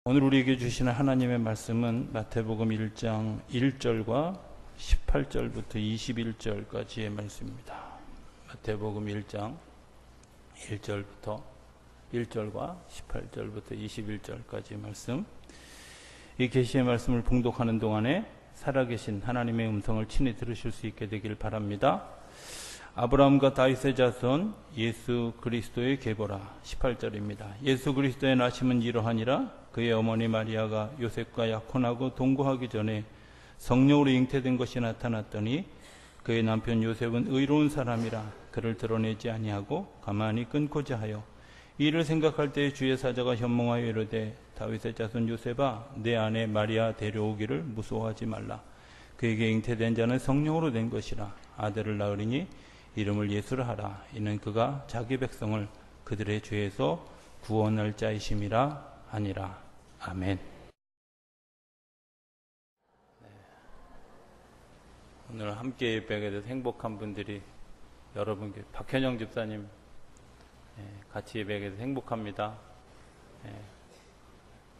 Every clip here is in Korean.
오늘 우리에게 주시는 하나님의 말씀은 마태복음 1장 1절과 18절부터 21절까지의 말씀입니다. 마태복음 1장 1절과 18절부터 21절까지의 말씀. 이 계시의 말씀을 봉독하는 동안에 살아계신 하나님의 음성을 친히 들으실 수 있게 되길 바랍니다. 아브라함과 다윗의 자손 예수 그리스도의 계보라. 18절입니다. 예수 그리스도의 나심은 이러하니라. 그의 어머니 마리아가 요셉과 약혼하고 동거하기 전에 성령으로 잉태된 것이 나타났더니 그의 남편 요셉은 의로운 사람이라 그를 드러내지 아니하고 가만히 끊고자 하여 이를 생각할 때 주의 사자가 현몽하여 이르되 다윗의 자손 요셉아 내 아내 마리아 데려오기를 무서워하지 말라. 그에게 잉태된 자는 성령으로 된 것이라. 아들을 낳으리니 이름을 예수라 하라. 이는 그가 자기 백성을 그들의 죄에서 구원할 자이심이라 하니라. 아멘. 오늘 함께 예배하게 돼서 행복한 분들이 여러분, 박현영 집사님 같이 예배하게 돼서 행복합니다.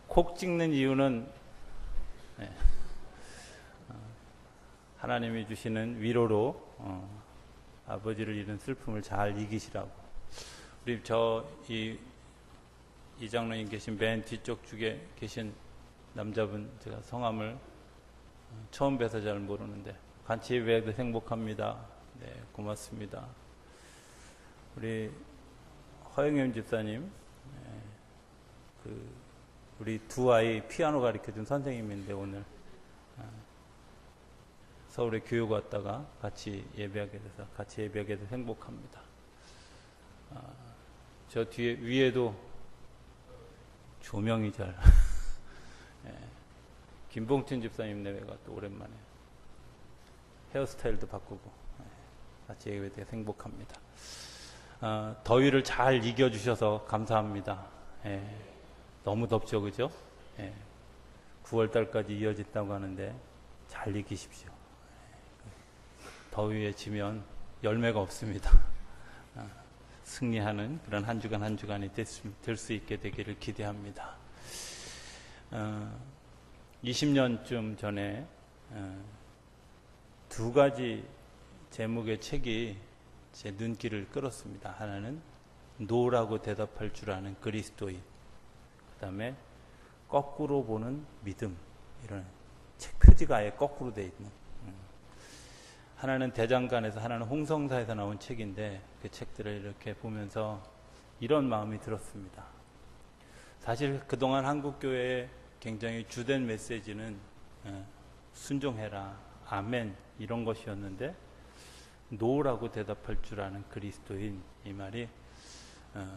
콕 찍는 이유는 하나님이 주시는 위로로 아버지를 잃은 슬픔을 잘 이기시라고. 우리 이 장로님 계신 맨 뒤쪽 쪽에 계신 남자분, 제가 성함을 처음 뵈서 잘 모르는데 같이 예배해도 행복합니다. 네, 고맙습니다. 우리 허영현 집사님, 우리 두 아이 피아노 가르쳐준 선생님인데 오늘 서울에 교육 왔다가 같이 예배하게 돼서 행복합니다. 저 뒤에 위에도 조명이 잘 김봉춘 집사님 내외가 또 오랜만에 헤어스타일도 바꾸고 같이 예배에 대해 행복합니다. 더위를 잘 이겨주셔서 감사합니다. 너무 덥죠, 그죠? 9월달까지 이어진다고 하는데 잘 이기십시오. 더위에 지면 열매가 없습니다. 승리하는 그런 한 주간이 될 수 있게 되기를 기대합니다. 20년쯤 전에 두 가지 제목의 책이 제 눈길을 끌었습니다. 하나는 노라고 대답할 줄 아는 그리스도인, 그 다음에 거꾸로 보는 믿음. 이런 책 표지가 아예 거꾸로 되어 있는, 하나는 대장간에서 하나는 홍성사에서 나온 책인데 그 책들을 이렇게 보면서 이런 마음이 들었습니다. 사실 그동안 한국교회의 굉장히 주된 메시지는 순종해라, 아멘 이런 것이었는데 노라고 대답할 줄 아는 그리스도인, 이 말이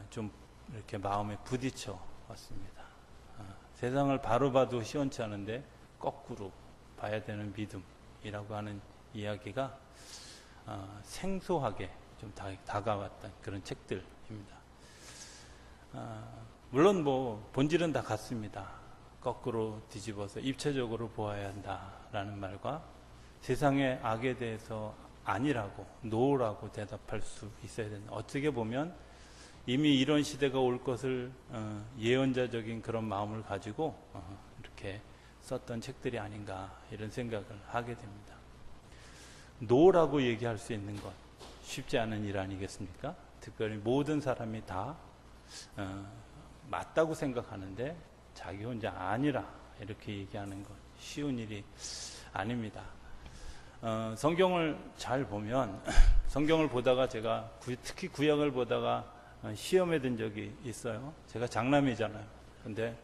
좀 이렇게 마음에 부딪혀 왔습니다. 세상을 바로 봐도 시원치 않은데 거꾸로 봐야 되는 믿음이라고 하는 이야기가 생소하게 좀 다가왔던 그런 책들입니다. 물론 본질은 다 같습니다. 거꾸로 뒤집어서 입체적으로 보아야 한다라는 말과 세상의 악에 대해서 아니라고, 노라고 대답할 수 있어야 된다. 어떻게 보면 이미 이런 시대가 올 것을 예언자적인 그런 마음을 가지고 이렇게 썼던 책들이 아닌가, 이런 생각을 하게 됩니다. 노라고 얘기할 수 있는 것 쉽지 않은 일 아니겠습니까? 특별히 모든 사람이 다 맞다고 생각하는데 자기 혼자 아니라 이렇게 얘기하는 것 쉬운 일이 아닙니다. 성경을 잘 보면, 성경을 보다가 제가 특히 구약을 보다가 시험에 든 적이 있어요. 제가 장남이잖아요. 근데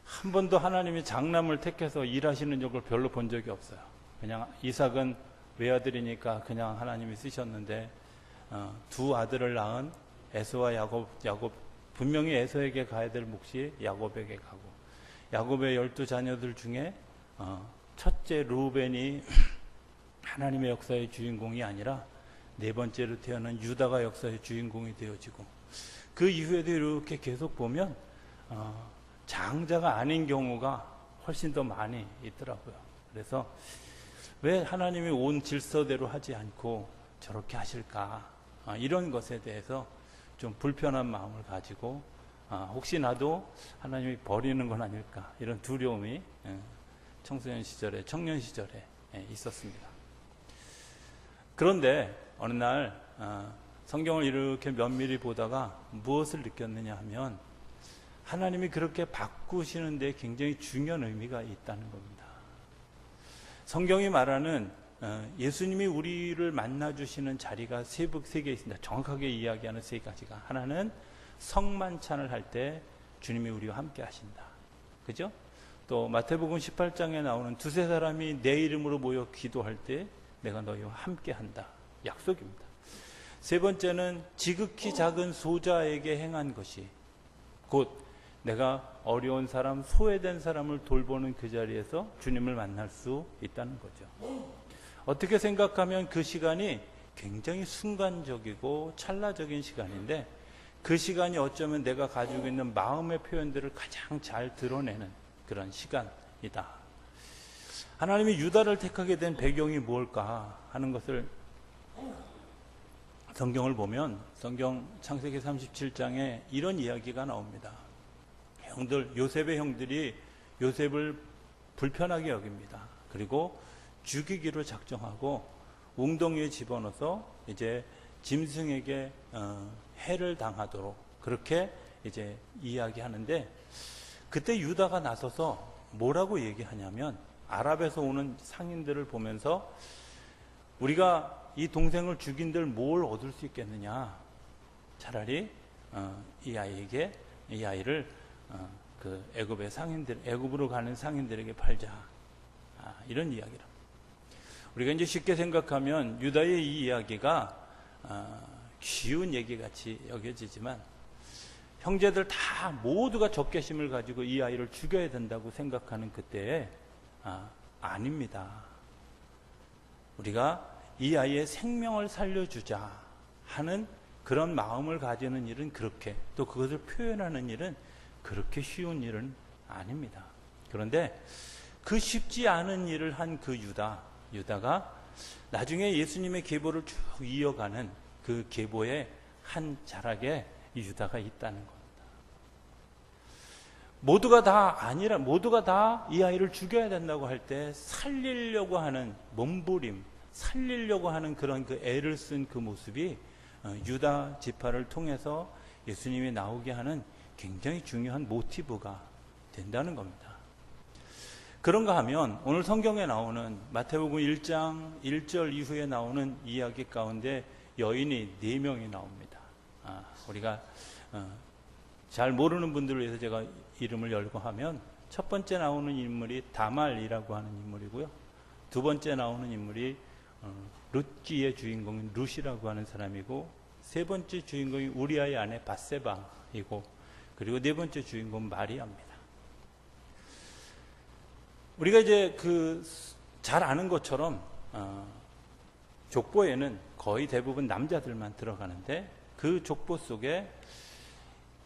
한 번도 하나님이 장남을 택해서 일하시는 적을 별로 본 적이 없어요. 그냥 이삭은 외아들이니까 그냥 하나님이 쓰셨는데 두 아들을 낳은 에서와 야곱 분명히 에서에게 가야 될 몫이 야곱에게 가고, 야곱의 12자녀들 중에 첫째 루벤이 하나님의 역사의 주인공이 아니라 네 번째로 태어난 유다가 역사의 주인공이 되어지고, 그 이후에도 이렇게 계속 보면 장자가 아닌 경우가 훨씬 더 많이 있더라고요. 그래서 왜 하나님이 온 질서대로 하지 않고 저렇게 하실까, 이런 것에 대해서 좀 불편한 마음을 가지고 혹시 나도 하나님이 버리는 건 아닐까, 이런 두려움이 청소년 시절에, 청년 시절에 있었습니다. 그런데 어느 날 성경을 이렇게 면밀히 보다가 무엇을 느꼈느냐 하면, 하나님이 그렇게 바꾸시는 데 굉장히 중요한 의미가 있다는 겁니다. 성경이 말하는 예수님이 우리를 만나주시는 자리가 세 개 있습니다. 정확하게 이야기하는 세 가지가. 하나는 성만찬을 할 때 주님이 우리와 함께 하신다. 그죠? 또 마태복음 18장에 나오는 두세 사람이 내 이름으로 모여 기도할 때 내가 너희와 함께 한다. 약속입니다. 세 번째는 지극히 작은 소자에게 행한 것이, 곧 내가 어려운 사람, 소외된 사람을 돌보는 그 자리에서 주님을 만날 수 있다는 거죠. 어떻게 생각하면 그 시간이 굉장히 순간적이고 찰나적인 시간인데, 그 시간이 어쩌면 내가 가지고 있는 마음의 표현들을 가장 잘 드러내는 그런 시간이다. 하나님이 유다를 택하게 된 배경이 무엇일까 하는 것을 성경을 보면, 성경 창세기 37장에 이런 이야기가 나옵니다. 요셉의 형들이 요셉을 불편하게 여깁니다. 그리고 죽이기로 작정하고 웅덩이에 집어넣어서 이제 짐승에게 해를 당하도록 그렇게 이제 이야기하는데, 그때 유다가 나서서 뭐라고 얘기하냐면, 아랍에서 오는 상인들을 보면서 우리가 이 동생을 죽인들 뭘 얻을 수 있겠느냐, 차라리 이 아이를 그 애굽의 상인들, 애굽으로 가는 상인들에게 팔자, 이런 이야기를. 우리가 이제 쉽게 생각하면 유다의 이 이야기가 쉬운 얘기같이 여겨지지만, 형제들 다 모두가 적개심을 가지고 이 아이를 죽여야 된다고 생각하는 그때에 아닙니다. 우리가 이 아이의 생명을 살려주자 하는 그런 마음을 가지는 일은 그렇게, 또 그것을 표현하는 일은 그렇게 쉬운 일은 아닙니다. 그런데 그 쉽지 않은 일을 한 그 유다가 나중에 예수님의 계보를 쭉 이어가는 그 계보의 한 자락에 이 유다가 있다는 겁니다. 모두가 다 이 아이를 죽여야 된다고 할 때 살리려고 하는 몸부림, 살리려고 하는 그런 그 애를 쓴 그 모습이 유다 지파를 통해서 예수님이 나오게 하는 굉장히 중요한 모티브가 된다는 겁니다. 그런가 하면 오늘 성경에 나오는 마태복음 1장 1절 이후에 나오는 이야기 가운데 여인이 4명이 나옵니다. 우리가 잘 모르는 분들을 위해서 제가 이름을 열고 하면, 첫 번째 나오는 인물이 다말이라고 하는 인물이고요. 두 번째 나오는 인물이 룻기의 주인공인 룻이라고 하는 사람이고, 세 번째 주인공이 우리아의 아내 밧세바이고, 그리고 네 번째 주인공은 마리아입니다. 우리가 이제 잘 아는 것처럼 족보에는 거의 대부분 남자들만 들어가는데, 그 족보 속에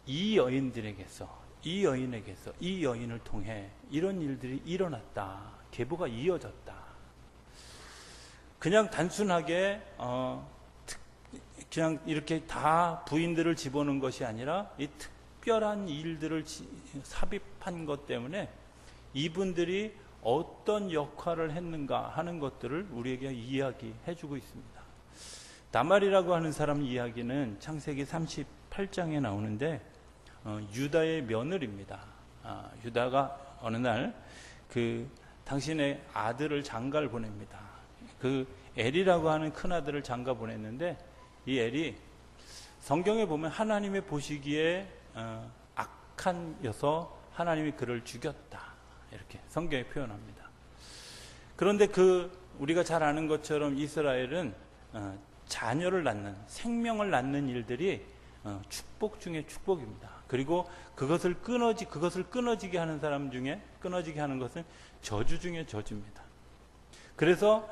이 여인에게서 이 여인을 통해 이런 일들이 일어났다, 계보가 이어졌다. 그냥 단순하게 그냥 이렇게 다 부인들을 집어넣은 것이 아니라 이 특별한 일들을 삽입한 것 때문에 이분들이 어떤 역할을 했는가 하는 것들을 우리에게 이야기해 주고 있습니다. 다말이라고 하는 사람 이야기는 창세기 38장에 나오는데, 유다의 며느리입니다. 유다가 어느 날 당신의 아들을 장가를 보냅니다. 그 엘이라고 하는 큰 아들을 장가 보냈는데, 이 엘이 성경에 보면 하나님의 보시기에 악한 여서 하나님이 그를 죽였다, 이렇게 성경에 표현합니다. 그런데 우리가 잘 아는 것처럼 이스라엘은 자녀를 낳는, 생명을 낳는 일들이 축복 중에 축복입니다. 그리고 그것을 끊어지게 하는 사람 중에, 끊어지게 하는 것은 저주 중에 저주입니다. 그래서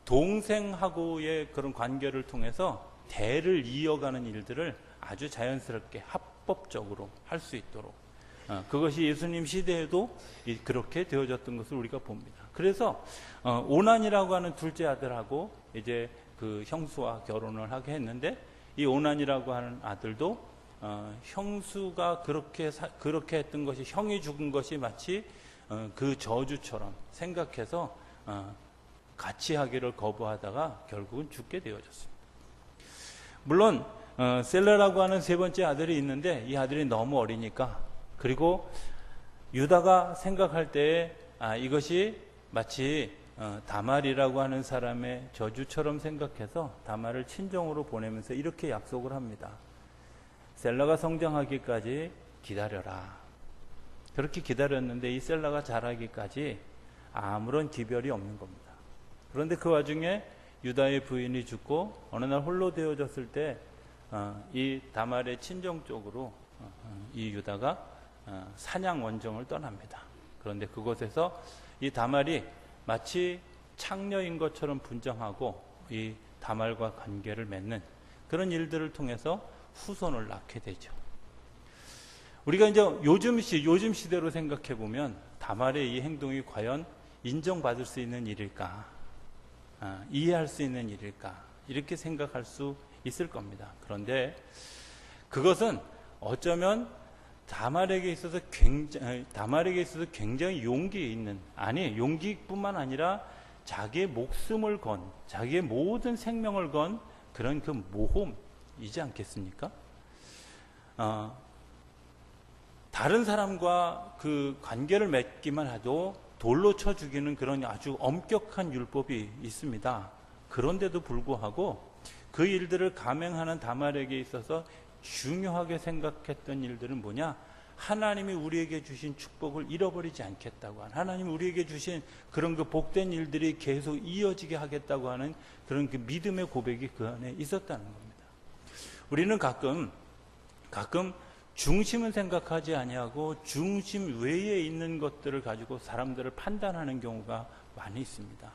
동생하고의 그런 관계를 통해서 대를 이어가는 일들을 아주 자연스럽게 합법적으로 할 수 있도록, 그것이 예수님 시대에도 그렇게 되어졌던 것을 우리가 봅니다. 그래서 오난이라고 하는 둘째 아들하고 이제 그 형수와 결혼을 하게 했는데, 이 오난이라고 하는 아들도 형수가 그렇게 했던 것이, 형이 죽은 것이 마치 그 저주처럼 생각해서 같이 하기를 거부하다가 결국은 죽게 되어졌습니다. 물론 셀라라고 하는 세 번째 아들이 있는데 이 아들이 너무 어리니까, 그리고 유다가 생각할 때에 이것이 마치 다말이라고 하는 사람의 저주처럼 생각해서 다말을 친정으로 보내면서 이렇게 약속을 합니다. 셀라가 성장하기까지 기다려라. 그렇게 기다렸는데 이 셀라가 자라기까지 아무런 기별이 없는 겁니다. 그런데 그 와중에 유다의 부인이 죽고 어느 날 홀로 되어졌을 때 이 다말의 친정 쪽으로 이 유다가 사냥 원정을 떠납니다. 그런데 그곳에서 이 다말이 마치 창녀인 것처럼 분장하고 이 다말과 관계를 맺는 그런 일들을 통해서 후손을 낳게 되죠. 우리가 이제 요즘 시대로 생각해 보면 다말의 이 행동이 과연 인정받을 수 있는 일일까, 이해할 수 있는 일일까, 이렇게 생각할 수 있을 겁니다. 그런데 그것은 어쩌면 다말에게 있어서 굉장히 용기 있는, 용기뿐만 아니라 자기의 목숨을 건, 자기의 모든 생명을 건 그런 그 모험이지 않겠습니까? 다른 사람과 그 관계를 맺기만 해도 돌로 쳐 죽이는 그런 아주 엄격한 율법이 있습니다. 그런데도 불구하고 그 일들을 감행하는 다말에게 있어서 중요하게 생각했던 일들은 뭐냐? 하나님이 우리에게 주신 축복을 잃어버리지 않겠다고 하는, 하나님이 우리에게 주신 그런 그 복된 일들이 계속 이어지게 하겠다고 하는 그런 그 믿음의 고백이 그 안에 있었다는 겁니다. 우리는 가끔 중심을 생각하지 아니하고 중심 외에 있는 것들을 가지고 사람들을 판단하는 경우가 많이 있습니다.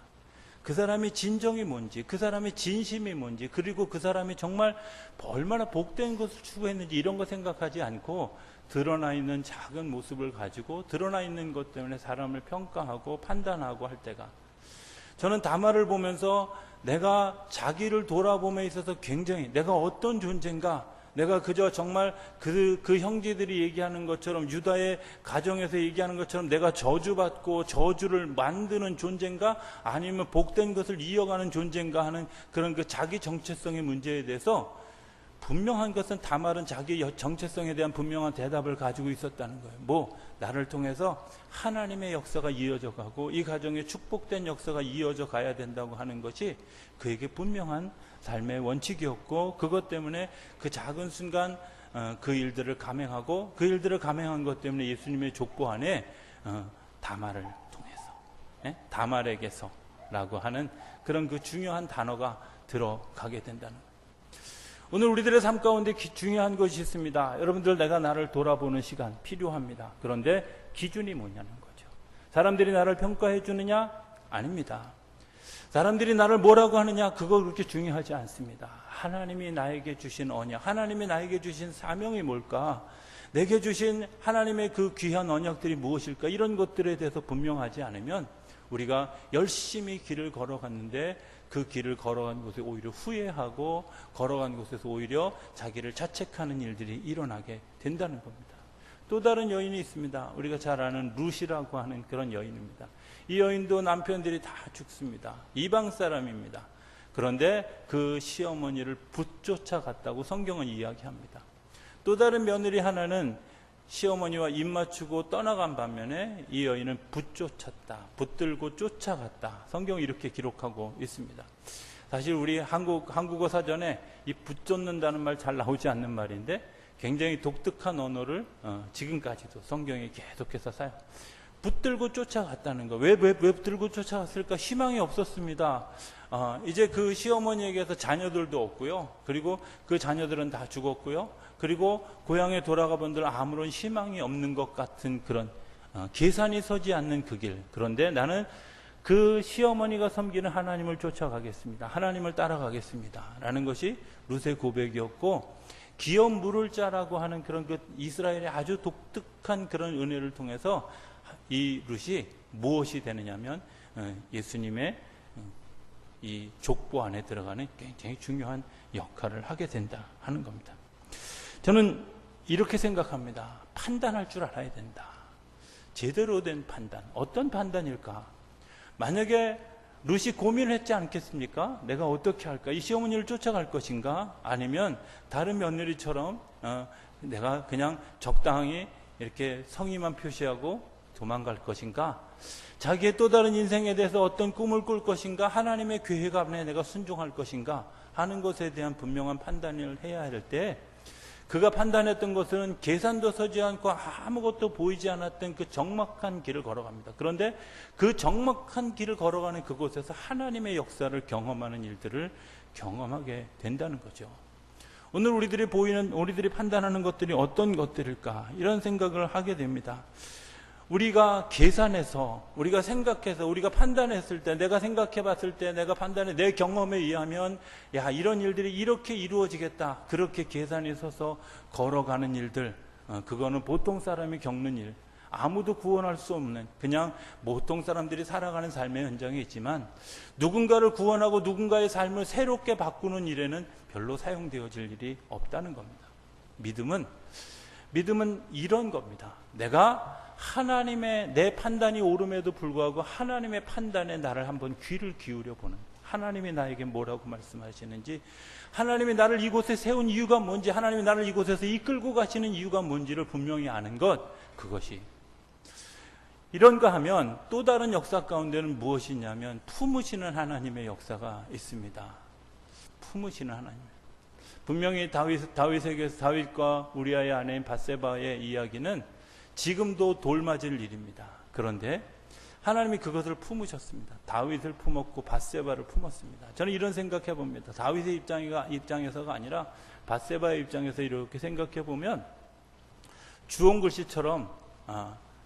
그 사람의 진정이 뭔지, 그 사람의 진심이 뭔지, 그리고 그 사람이 정말 얼마나 복된 것을 추구했는지 이런 거 생각하지 않고 드러나 있는 작은 모습을 가지고 드러나 있는 것 때문에 사람을 평가하고 판단하고 할 때가, 저는 다말을 보면서 내가 자기를 돌아봄에 있어서 굉장히 내가 어떤 존재인가, 내가 그저 정말 그 형제들이 얘기하는 것처럼, 유다의 가정에서 얘기하는 것처럼 내가 저주받고 저주를 만드는 존재인가, 아니면 복된 것을 이어가는 존재인가 하는 그런 그 자기 정체성의 문제에 대해서 분명한 것은 다말은 자기 정체성에 대한 분명한 대답을 가지고 있었다는 거예요. 나를 통해서 하나님의 역사가 이어져 가고 이 가정의 축복된 역사가 이어져 가야 된다고 하는 것이 그에게 분명한 삶의 원칙이었고, 그것 때문에 그 작은 순간 그 일들을 감행하고, 그 일들을 감행한 것 때문에 예수님의 족보 안에 다말을 통해서, 다말에게서라고 하는 그런 그 중요한 단어가 들어가게 된다는 거예요. 오늘 우리들의 삶 가운데 중요한 것이 있습니다. 여러분들, 내가 나를 돌아보는 시간 필요합니다. 그런데 기준이 뭐냐는 거죠. 사람들이 나를 평가해 주느냐? 아닙니다. 사람들이 나를 뭐라고 하느냐? 그거 그렇게 중요하지 않습니다. 하나님이 나에게 주신 언약, 하나님이 나에게 주신 사명이 뭘까? 내게 주신 하나님의 그 귀한 언약들이 무엇일까? 이런 것들에 대해서 분명하지 않으면 우리가 열심히 길을 걸어갔는데 그 길을 걸어간 곳에 오히려 후회하고, 걸어간 곳에서 오히려 자기를 자책하는 일들이 일어나게 된다는 겁니다. 또 다른 여인이 있습니다. 우리가 잘 아는 룻이라고 하는 그런 여인입니다. 이 여인도 남편들이 다 죽습니다. 이방 사람입니다. 그런데 그 시어머니를 붙쫓아갔다고 성경은 이야기합니다. 또 다른 며느리 하나는 시어머니와 입 맞추고 떠나간 반면에 이 여인은 붙쫓았다, 붙들고 쫓아갔다. 성경이 이렇게 기록하고 있습니다. 사실 우리 한국어 사전에 이 붙쫓는다는 말 잘 나오지 않는 말인데 굉장히 독특한 언어를 지금까지도 성경에 계속해서 사용. 붙들고 쫓아갔다는 거. 왜 붙들고 쫓아갔을까? 희망이 없었습니다. 이제 그 시어머니에게서 자녀들도 없고요. 그리고 그 자녀들은 다 죽었고요. 그리고 고향에 돌아가 본들 아무런 희망이 없는 것 같은 그런 계산이 서지 않는 그 길. 그런데 나는 그 시어머니가 섬기는 하나님을 쫓아가겠습니다. 하나님을 따라가겠습니다. 라는 것이 룻의 고백이었고, 기업 물을 자라고 하는 그런 그 이스라엘의 아주 독특한 그런 은혜를 통해서 이 룻이 무엇이 되느냐면 예수님의 이 족보 안에 들어가는 굉장히 중요한 역할을 하게 된다 하는 겁니다. 저는 이렇게 생각합니다. 판단할 줄 알아야 된다. 제대로 된 판단. 어떤 판단일까? 만약에 룻이 고민했지 않겠습니까? 내가 어떻게 할까? 이 시어머니를 쫓아갈 것인가? 아니면 다른 며느리처럼 내가 그냥 적당히 이렇게 성의만 표시하고 도망갈 것인가? 자기의 또 다른 인생에 대해서 어떤 꿈을 꿀 것인가? 하나님의 계획안에 내가 순종할 것인가? 하는 것에 대한 분명한 판단을 해야 할 때, 그가 판단했던 것은 계산도 서지 않고 아무것도 보이지 않았던 그 적막한 길을 걸어갑니다. 그런데 그 적막한 길을 걸어가는 그곳에서 하나님의 역사를 경험하는 일들을 경험하게 된다는 거죠. 오늘 우리들이 판단하는 것들이 어떤 것들일까? 이런 생각을 하게 됩니다. 우리가 계산해서, 우리가 생각해서, 우리가 판단했을 때, 내가 생각해 봤을 때, 내가 판단해, 내 경험에 의하면, 야, 이런 일들이 이렇게 이루어지겠다. 그렇게 계산이 서서 걸어가는 일들, 그거는 보통 사람이 겪는 일, 아무도 구원할 수 없는, 그냥 보통 사람들이 살아가는 삶의 현장에 있지만, 누군가를 구원하고 누군가의 삶을 새롭게 바꾸는 일에는 별로 사용되어질 일이 없다는 겁니다. 믿음은 이런 겁니다. 내가 하나님의, 내 판단이 옳음에도 불구하고 하나님의 판단에 나를 한번 귀를 기울여 보는, 하나님이 나에게 뭐라고 말씀하시는지, 하나님이 나를 이곳에 세운 이유가 뭔지, 하나님이 나를 이곳에서 이끌고 가시는 이유가 뭔지를 분명히 아는 것, 그것이 이런가 하면 또 다른 역사 가운데는 무엇이 있냐면 품으시는 하나님의 역사가 있습니다. 품으시는 하나님. 분명히 다윗과 우리아의 아내인 밧세바의 이야기는 지금도 돌맞을 일입니다. 그런데 하나님이 그것을 품으셨습니다. 다윗을 품었고 밧세바를 품었습니다. 저는 이런 생각해 봅니다. 다윗의 입장에서가 아니라 밧세바의 입장에서 이렇게 생각해 보면, 주홍글씨처럼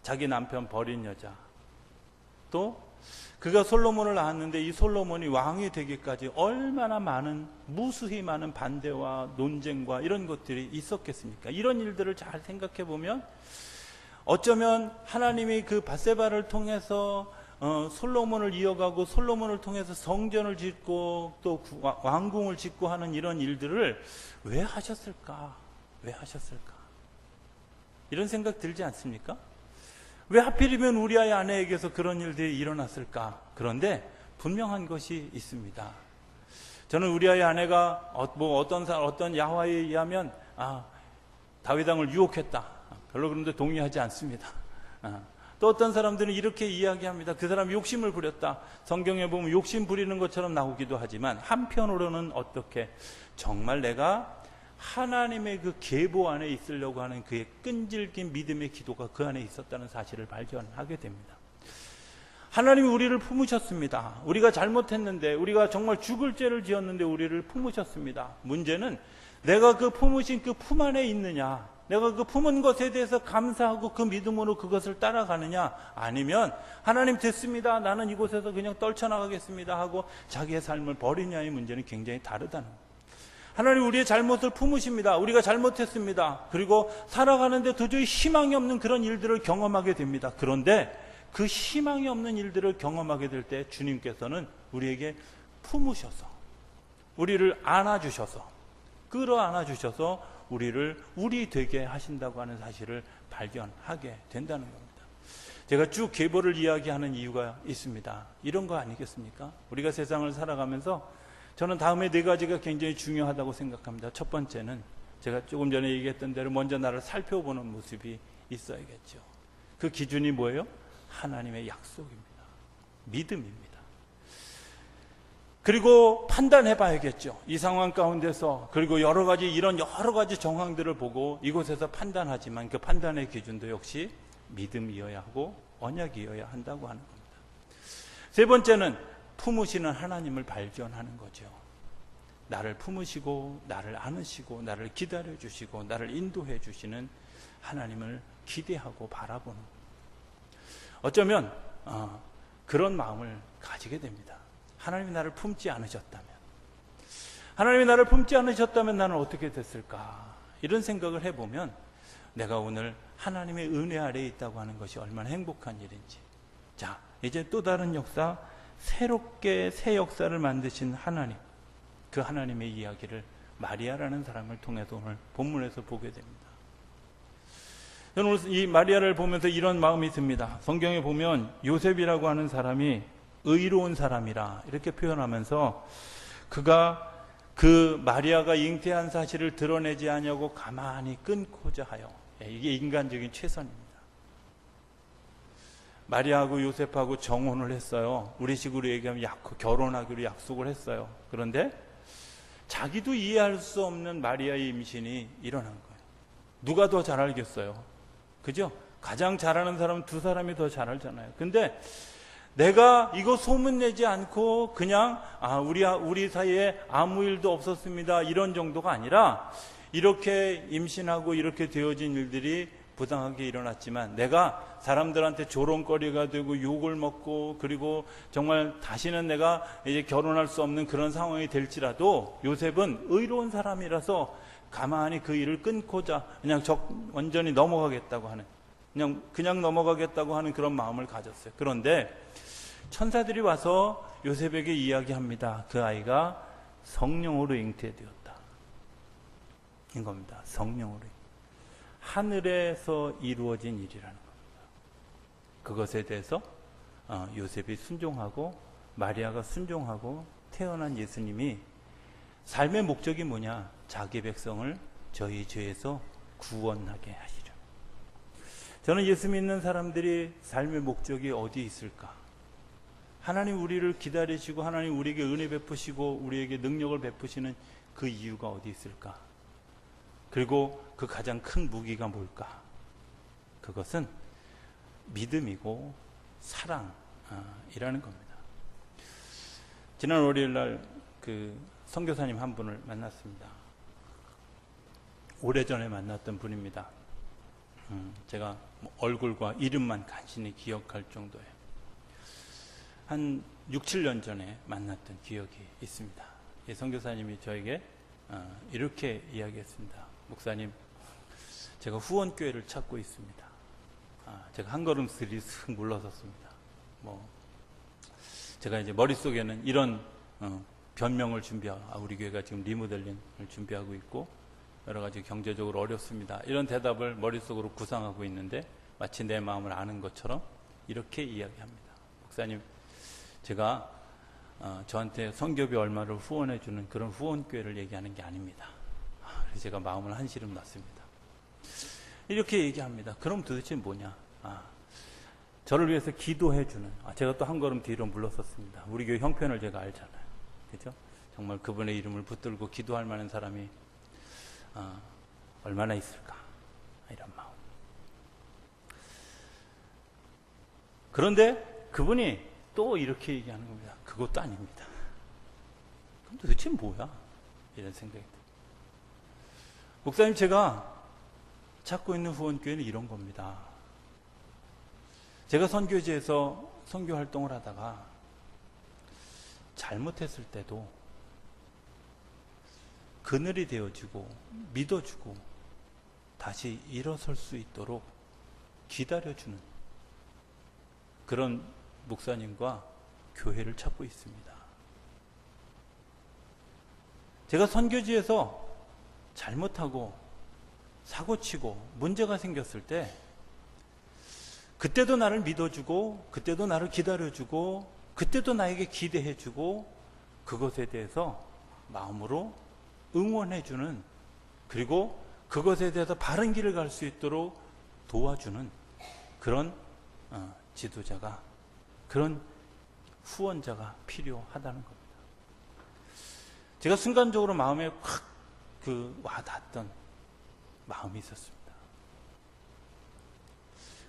자기 남편 버린 여자, 또 그가 솔로몬을 낳았는데 이 솔로몬이 왕이 되기까지 얼마나 무수히 많은 반대와 논쟁과 이런 것들이 있었겠습니까? 이런 일들을 잘 생각해 보면 어쩌면 하나님이 그 밧세바를 통해서 솔로몬을 이어가고, 솔로몬을 통해서 성전을 짓고 또 왕궁을 짓고 하는 이런 일들을 왜 하셨을까? 왜 하셨을까? 이런 생각 들지 않습니까? 왜 하필이면 우리아의 아내에게서 그런 일들이 일어났을까? 그런데 분명한 것이 있습니다. 저는 우리아의 아내가 어떤 야화에 의하면 다윗 왕을 유혹했다, 별로 그런데 동의하지 않습니다. 또 어떤 사람들은 이렇게 이야기합니다. 그 사람이 욕심을 부렸다. 성경에 보면 욕심 부리는 것처럼 나오기도 하지만, 한편으로는 어떻게, 정말 내가 하나님의 그 계보 안에 있으려고 하는 그의 끈질긴 믿음의 기도가 그 안에 있었다는 사실을 발견하게 됩니다. 하나님이 우리를 품으셨습니다. 우리가 잘못했는데, 우리가 정말 죽을 죄를 지었는데 우리를 품으셨습니다. 문제는 내가 그 품으신 그 품 안에 있느냐, 내가 그 품은 것에 대해서 감사하고 그 믿음으로 그것을 따라가느냐, 아니면 하나님 됐습니다, 나는 이곳에서 그냥 떨쳐나가겠습니다 하고 자기의 삶을 버리냐의 문제는 굉장히 다르다는 거예요. 하나님 우리의 잘못을 품으십니다. 우리가 잘못했습니다. 그리고 살아가는데 도저히 희망이 없는 그런 일들을 경험하게 됩니다. 그런데 그 희망이 없는 일들을 경험하게 될 때 주님께서는 우리에게 품으셔서, 우리를 안아주셔서, 끌어안아주셔서 우리를 우리 되게 하신다고 하는 사실을 발견하게 된다는 겁니다. 제가 쭉 계보를 이야기하는 이유가 있습니다. 이런 거 아니겠습니까? 우리가 세상을 살아가면서 저는 다음에 4가지가 굉장히 중요하다고 생각합니다. 첫 번째는 제가 조금 전에 얘기했던 대로 먼저 나를 살펴보는 모습이 있어야겠죠. 그 기준이 뭐예요? 하나님의 약속입니다. 믿음입니다. 그리고 판단해 봐야겠죠. 이 상황 가운데서, 그리고 이런 여러 가지 정황들을 보고 이곳에서 판단하지만 그 판단의 기준도 역시 믿음이어야 하고 언약이어야 한다고 하는 겁니다. 세 번째는 품으시는 하나님을 발견하는 거죠. 나를 품으시고 나를 안으시고 나를 기다려 주시고 나를 인도해 주시는 하나님을 기대하고 바라보는 겁니다. 어쩌면 그런 마음을 가지게 됩니다. 하나님이 나를 품지 않으셨다면, 하나님이 나를 품지 않으셨다면 나는 어떻게 됐을까? 이런 생각을 해보면 내가 오늘 하나님의 은혜 아래에 있다고 하는 것이 얼마나 행복한 일인지. 자, 이제 또 다른 역사, 새롭게 새 역사를 만드신 하나님, 그 하나님의 이야기를 마리아라는 사람을 통해서 오늘 본문에서 보게 됩니다. 저는 오늘 이 마리아를 보면서 이런 마음이 듭니다. 성경에 보면 요셉이라고 하는 사람이 의로운 사람이라 이렇게 표현하면서 그가 그 마리아가 잉태한 사실을 드러내지 않냐고 가만히 끊고자 하여, 이게 인간적인 최선입니다. 마리아하고 요셉하고 정혼을 했어요. 우리 식으로 얘기하면 결혼하기로 약속을 했어요. 그런데 자기도 이해할 수 없는 마리아의 임신이 일어난 거예요. 누가 더 잘 알겠어요? 그죠? 가장 잘하는 사람은 두 사람이 더 잘 알잖아요. 근데 내가 이거 소문내지 않고 그냥 우리 사이에 아무 일도 없었습니다, 이런 정도가 아니라 이렇게 임신하고 이렇게 되어진 일들이 부당하게 일어났지만 내가 사람들한테 조롱거리가 되고 욕을 먹고, 그리고 정말 다시는 내가 이제 결혼할 수 없는 그런 상황이 될지라도 요셉은 의로운 사람이라서 가만히 그 일을 끊고자 그냥 완전히 넘어가겠다고 하는, 그냥 넘어가겠다고 하는 그런 마음을 가졌어요. 그런데 천사들이 와서 요셉에게 이야기합니다. 그 아이가 성령으로 잉태되었다, 인 겁니다. 성령으로. 하늘에서 이루어진 일이라는 겁니다. 그것에 대해서 요셉이 순종하고 마리아가 순종하고 태어난 예수님이 삶의 목적이 뭐냐? 자기 백성을 저희 죄에서 구원하게 하시려. 저는 예수 믿는 사람들이 삶의 목적이 어디 있을까? 하나님 우리를 기다리시고 하나님 우리에게 은혜 베푸시고 우리에게 능력을 베푸시는 그 이유가 어디 있을까? 그리고 그 가장 큰 무기가 뭘까? 그것은 믿음이고 사랑이라는 겁니다. 지난 월요일날 그 선교사님 한 분을 만났습니다. 오래전에 만났던 분입니다. 제가 얼굴과 이름만 간신히 기억할 정도예요. 한 6, 7년 전에 만났던 기억이 있습니다. 이 선교사님이 저에게 이렇게 이야기했습니다. 목사님, 제가 후원교회를 찾고 있습니다. 제가 한 걸음 슥 물러섰습니다. 제가 이제 머릿속에는 이런 변명을 우리 교회가 지금 리모델링을 준비하고 있고 여러 가지 경제적으로 어렵습니다, 이런 대답을 머릿속으로 구상하고 있는데 마치 내 마음을 아는 것처럼 이렇게 이야기합니다. 목사님, 제가 저한테 선교비 얼마를 후원해 주는 그런 후원교회를 얘기하는 게 아닙니다. 그래서 제가 마음을 한시름 놨습니다. 이렇게 얘기합니다. 그럼 도대체 뭐냐? 저를 위해서 기도해 주는, 제가 또 한 걸음 뒤로 물러섰습니다. 우리 교회 형편을 제가 알잖아요. 그죠? 정말 그분의 이름을 붙들고 기도할 만한 사람이 얼마나 있을까? 이런 마음. 그런데 그분이 또 이렇게 얘기하는 겁니다. 그것도 아닙니다. 그럼 도대체 뭐야? 이런 생각이 듭니다. 목사님, 제가 찾고 있는 후원교회는 이런 겁니다. 제가 선교지에서 선교 활동을 하다가 잘못했을 때도 그늘이 되어주고 믿어주고 다시 일어설 수 있도록 기다려주는 그런 목사님과 교회를 찾고 있습니다. 제가 선교지에서 잘못하고 사고치고 문제가 생겼을 때 그때도 나를 믿어주고 그때도 나를 기다려주고 그때도 나에게 기대해주고 그것에 대해서 마음으로 응원해주는, 그리고 그것에 대해서 바른 길을 갈 수 있도록 도와주는 그런 지도자가, 그런 후원자가 필요하다는 겁니다. 제가 순간적으로 마음에 확 와닿았던 마음이 있었습니다.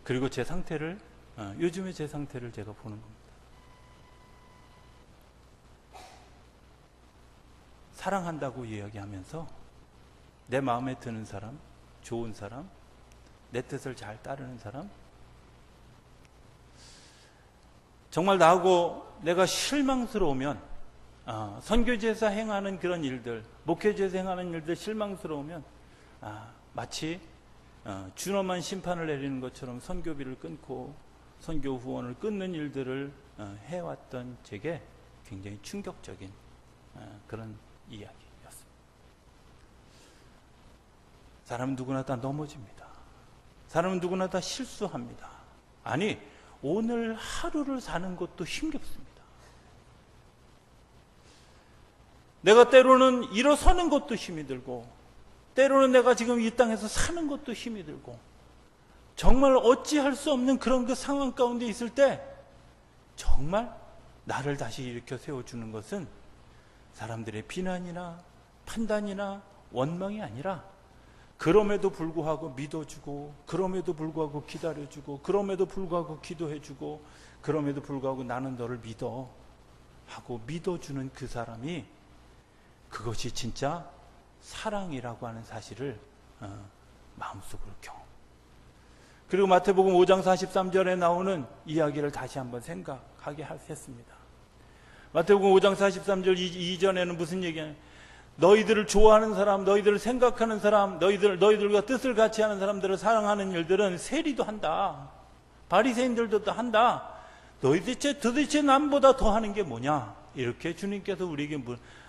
그리고 제 상태를, 요즘의 제 상태를 제가 보는 겁니다. 사랑한다고 이야기하면서 내 마음에 드는 사람, 좋은 사람, 내 뜻을 잘 따르는 사람, 정말 나하고 내가 실망스러우면, 선교지에서 행하는 그런 일들, 목회지에서 행하는 일들 실망스러우면 마치 준엄한 심판을 내리는 것처럼 선교비를 끊고 선교 후원을 끊는 일들을 해왔던 제게 굉장히 충격적인 그런 이야기였습니다. 사람은 누구나 다 넘어집니다. 사람은 누구나 다 실수합니다. 아니, 오늘 하루를 사는 것도 힘겹습니다. 내가 때로는 일어서는 것도 힘이 들고, 때로는 내가 지금 이 땅에서 사는 것도 힘이 들고, 정말 어찌할 수 없는 그런 그 상황 가운데 있을 때 정말 나를 다시 일으켜 세워주는 것은 사람들의 비난이나 판단이나 원망이 아니라, 그럼에도 불구하고 믿어주고, 그럼에도 불구하고 기다려주고, 그럼에도 불구하고 기도해주고, 그럼에도 불구하고 나는 너를 믿어 하고 믿어주는 그 사람이, 그것이 진짜 사랑이라고 하는 사실을 마음속으로 경험. 그리고 마태복음 5장 43절에 나오는 이야기를 다시 한번 생각하게 했습니다. 마태복음 5장 43절 이전에는 무슨 얘기냐? 너희들을 좋아하는 사람, 너희들을 생각하는 사람, 너희들과 뜻을 같이 하는 사람들을 사랑하는 일들은 세리도 한다. 바리새인들도 한다. 도대체 남보다 더 하는 게 뭐냐? 이렇게 주님께서 우리에게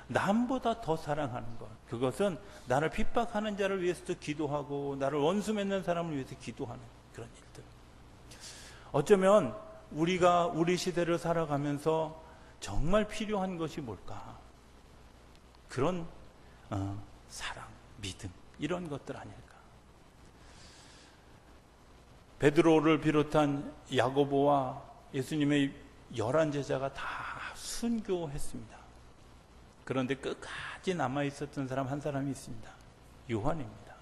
남보다 더 사랑하는 것. 그것은 나를 핍박하는 자를 위해서도 기도하고, 나를 원수 맺는 사람을 위해서 기도하는 그런 일들. 어쩌면 우리가 우리 시대를 살아가면서 정말 필요한 것이 뭘까? 그런 사랑, 믿음, 이런 것들 아닐까? 베드로를 비롯한 야고보와 예수님의 11제자가 다 순교했습니다. 그런데 끝까지 남아있었던 사람 한 사람이 있습니다. 요한입니다.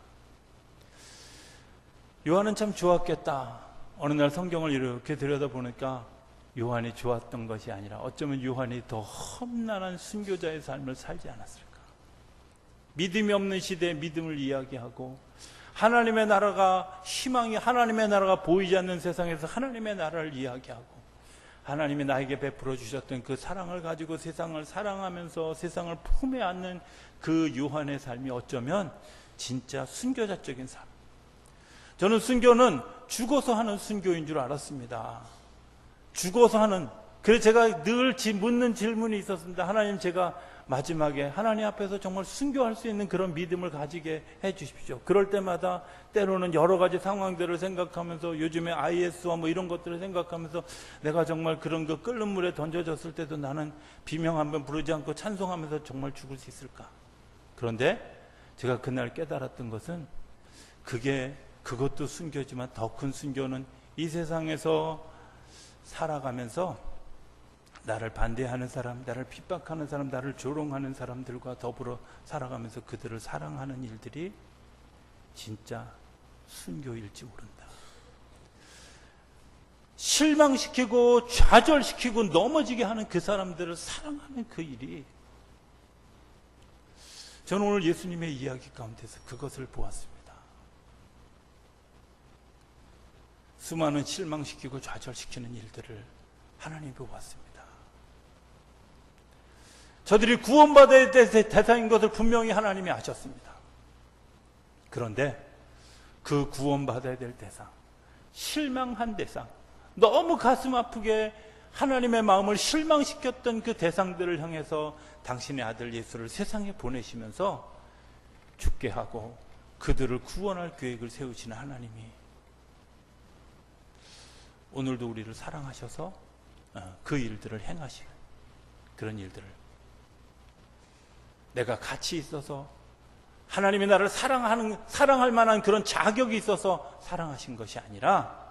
요한은 참 좋았겠다. 어느 날 성경을 이렇게 들여다보니까 요한이 좋았던 것이 아니라 어쩌면 요한이 더 험난한 순교자의 삶을 살지 않았을까. 믿음이 없는 시대에 믿음을 이야기하고, 하나님의 나라가 희망이, 하나님의 나라가 보이지 않는 세상에서 하나님의 나라를 이야기하고, 하나님이 나에게 베풀어 주셨던 그 사랑을 가지고 세상을 사랑하면서 세상을 품에 안는 그 요한의 삶이 어쩌면 진짜 순교자적인 삶. 저는 순교는 죽어서 하는 순교인 줄 알았습니다. 죽어서 하는. 그래서 제가 늘 묻는 질문이 있었습니다. 하나님, 제가 마지막에 하나님 앞에서 정말 순교할 수 있는 그런 믿음을 가지게 해 주십시오. 그럴 때마다 때로는 여러 가지 상황들을 생각하면서, 요즘에 IS와 뭐 이런 것들을 생각하면서, 내가 정말 그런 거 끓는 물에 던져졌을 때도 나는 비명 한번 부르지 않고 찬송하면서 정말 죽을 수 있을까? 그런데 제가 그날 깨달았던 것은, 그것도 순교지만 더 큰 순교는 이 세상에서 살아가면서 나를 반대하는 사람, 나를 핍박하는 사람, 나를 조롱하는 사람들과 더불어 살아가면서 그들을 사랑하는 일들이 진짜 순교일지 모른다. 실망시키고 좌절시키고 넘어지게 하는 그 사람들을 사랑하는 그 일이, 저는 오늘 예수님의 이야기 가운데서 그것을 보았습니다. 수많은 실망시키고 좌절시키는 일들을 하나님이 보았습니다. 저들이 구원받아야 될 대상인 것을 분명히 하나님이 아셨습니다. 그런데 그 구원받아야 될 대상, 실망한 대상, 너무 가슴 아프게 하나님의 마음을 실망시켰던 그 대상들을 향해서 당신의 아들 예수를 세상에 보내시면서 죽게 하고 그들을 구원할 계획을 세우시는 하나님이 오늘도 우리를 사랑하셔서 그 일들을 행하시는 그런 일들을, 내가 가치 있어서 하나님이 나를 사랑할 만한 그런 자격이 있어서 사랑하신 것이 아니라,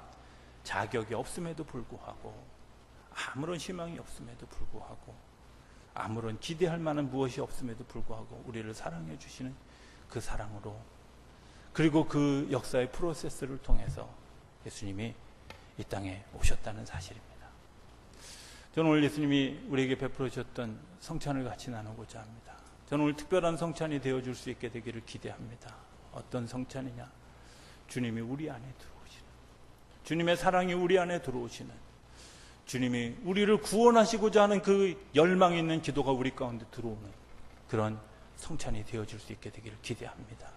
자격이 없음에도 불구하고, 아무런 희망이 없음에도 불구하고, 아무런 기대할 만한 무엇이 없음에도 불구하고 우리를 사랑해 주시는 그 사랑으로, 그리고 그 역사의 프로세스를 통해서 예수님이 이 땅에 오셨다는 사실입니다. 저는 오늘 예수님이 우리에게 베풀어 주셨던 성찬을 같이 나누고자 합니다. 저는 오늘 특별한 성찬이 되어줄 수 있게 되기를 기대합니다. 어떤 성찬이냐? 주님이 우리 안에 들어오시는, 주님의 사랑이 우리 안에 들어오시는, 주님이 우리를 구원하시고자 하는 그 열망이 있는 기도가 우리 가운데 들어오는 그런 성찬이 되어줄 수 있게 되기를 기대합니다.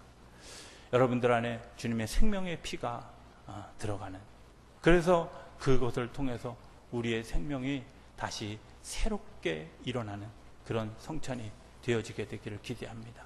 여러분들 안에 주님의 생명의 피가 들어가는, 그래서 그것을 통해서 우리의 생명이 다시 새롭게 일어나는 그런 성찬이 되어지게 되기를 기대합니다.